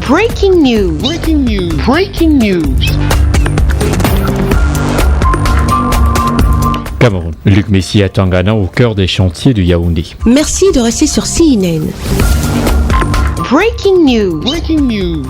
Breaking news. Breaking news. Breaking news. Cameroun. Luc Messi à Tangana au cœur des chantiers de Yaoundé. Merci de rester sur CNN. Breaking news. Breaking news.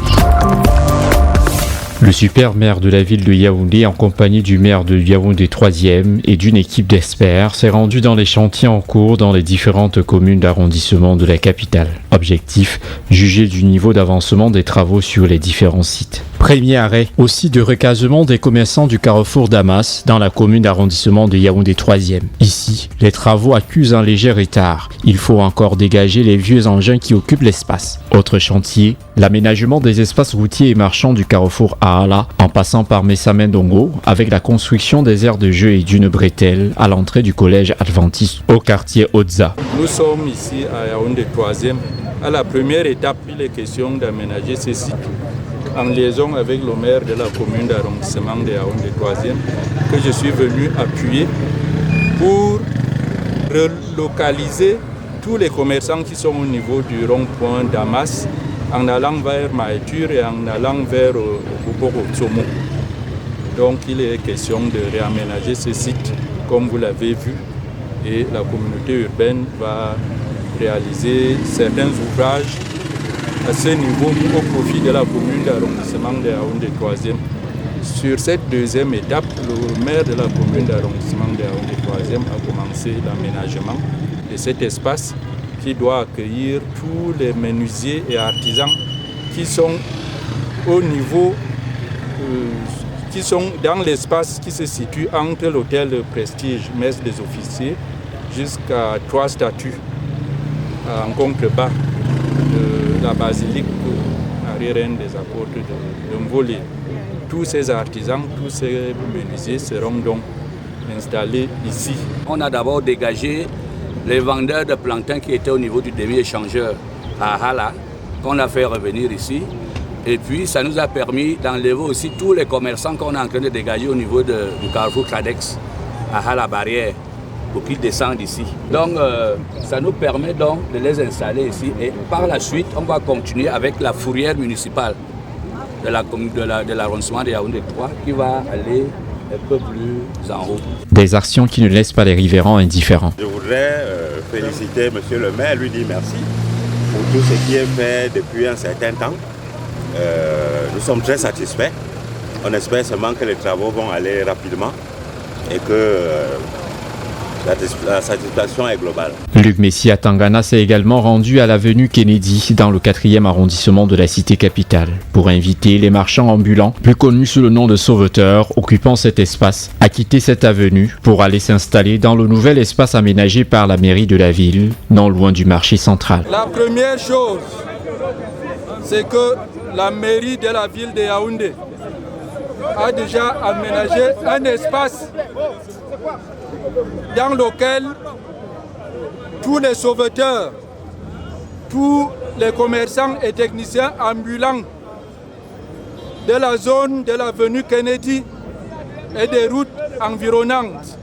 Le super maire de la ville de Yaoundé, en compagnie du maire de Yaoundé 3e et d'une équipe d'experts, s'est rendu dans les chantiers en cours dans les différentes communes d'arrondissement de la capitale. Objectif, juger du niveau d'avancement des travaux sur les différents sites. Premier arrêt, aussi de recasement des commerçants du carrefour Damas dans la commune d'arrondissement de Yaoundé 3e. Ici, les travaux accusent un léger retard. Il faut encore dégager les vieux engins qui occupent l'espace. Autre chantier, l'aménagement des espaces routiers et marchands du carrefour Ahala, en passant par Messamendongo, avec la construction des aires de jeu et d'une bretelle à l'entrée du collège adventiste au quartier Otza. Nous sommes ici à Yaoundé 3e. À la première étape, il est question d'aménager ces sites en liaison avec le maire de la commune d'arrondissement de Yaoundé 3e que je suis venu appuyer pour relocaliser tous les commerçants qui sont au niveau du rond-point Damas en allant vers Maïtur et en allant vers Boporo-Tsomo. Donc il est question de réaménager ces sites comme vous l'avez vu et la communauté urbaine va réaliser certains ouvrages à ce niveau au profit de la commune d'arrondissement de Yaoundé 3e. Sur cette deuxième étape, le maire de la commune d'arrondissement de Yaoundé 3e a commencé l'aménagement de cet espace qui doit accueillir tous les menuisiers et artisans qui sont au niveau, qui sont dans l'espace qui se situe entre l'hôtel de Prestige, messe des officiers, jusqu'à 3 statues en contrebas de la basilique arrière-reine des apôtres de Mvolé. Tous ces artisans, tous ces menuisiers seront donc installés ici. On a d'abord dégagé les vendeurs de plantains qui étaient au niveau du demi-échangeur à Hala, qu'on a fait revenir ici. Et puis ça nous a permis d'enlever aussi tous les commerçants qu'on est en train de dégager au niveau du carrefour Tradex à Hala Barrière pour qu'ils descendent ici. Donc ça nous permet donc de les installer ici et par la suite on va continuer avec la fourrière municipale de l'arrondissement de Yaoundé 3 qui va aller un peu plus en haut. Des actions qui ne laissent pas les riverains indifférents. Je voudrais féliciter monsieur le maire, lui dire merci pour tout ce qui est fait depuis un certain temps. Nous sommes très satisfaits. On espère seulement que les travaux vont aller rapidement et que la satisfaction est globale. Luc Messi à Tangana s'est également rendu à l'avenue Kennedy dans le 4e arrondissement de la cité capitale pour inviter les marchands ambulants, plus connus sous le nom de sauveteurs, occupant cet espace, à quitter cette avenue pour aller s'installer dans le nouvel espace aménagé par la mairie de la ville, non loin du marché central. La première chose, c'est que la mairie de la ville de Yaoundé a déjà aménagé un espace dans lequel tous les sauveteurs, tous les commerçants et techniciens ambulants de la zone de l'avenue Kennedy et des routes environnantes,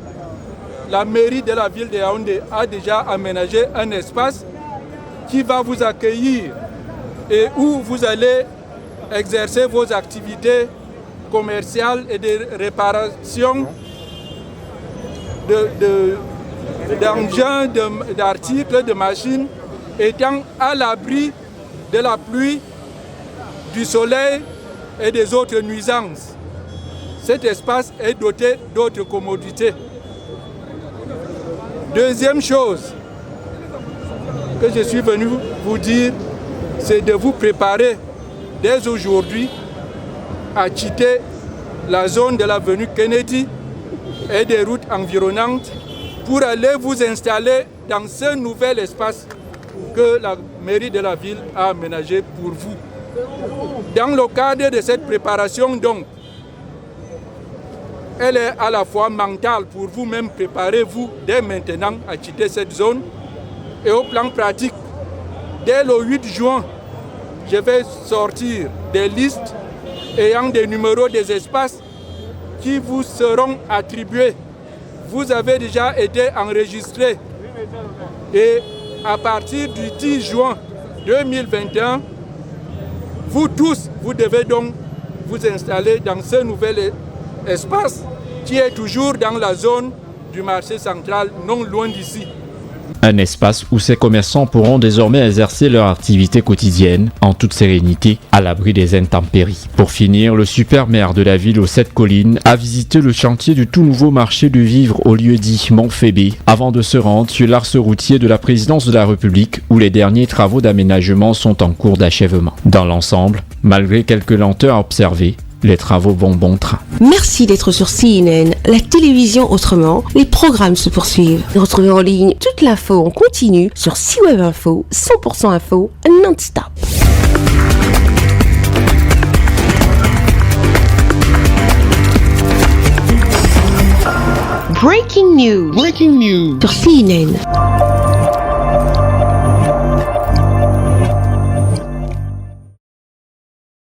la mairie de la ville de Yaoundé a déjà aménagé un espace qui va vous accueillir et où vous allez exercer vos activités commerciales et de réparation d'engins, d'articles, de machines, étant à l'abri de la pluie, du soleil et des autres nuisances. Cet espace est doté d'autres commodités. Deuxième chose que je suis venu vous dire, c'est de vous préparer dès aujourd'hui à quitter la zone de l'avenue Kennedy et des routes environnantes pour aller vous installer dans ce nouvel espace que la mairie de la ville a aménagé pour vous. Dans le cadre de cette préparation, donc, elle est à la fois mentale pour vous-même, préparez-vous dès maintenant à quitter cette zone. Et au plan pratique, dès le 8 juin, je vais sortir des listes ayant des numéros des espaces qui vous seront attribués. Vous avez déjà été enregistrés et à partir du 10 juin 2021, vous tous, vous devez donc vous installer dans ce nouvel espace qui est toujours dans la zone du marché central, non loin d'ici. Un espace où ces commerçants pourront désormais exercer leur activité quotidienne en toute sérénité, à l'abri des intempéries. Pour finir, le super maire de la ville aux 7 collines a visité le chantier du tout nouveau marché du vivre au lieu dit Montphébé, avant de se rendre sur l'axe routier de la présidence de la République où les derniers travaux d'aménagement sont en cours d'achèvement. Dans l'ensemble, malgré quelques lenteurs observées, les travaux vont bon train. Merci d'être sur CNN, la télévision autrement. Les programmes se poursuivent. Retrouvez en ligne toute l'info en continu sur CWeb Info, 100% info, non-stop. Breaking news. Breaking news. Sur CNN.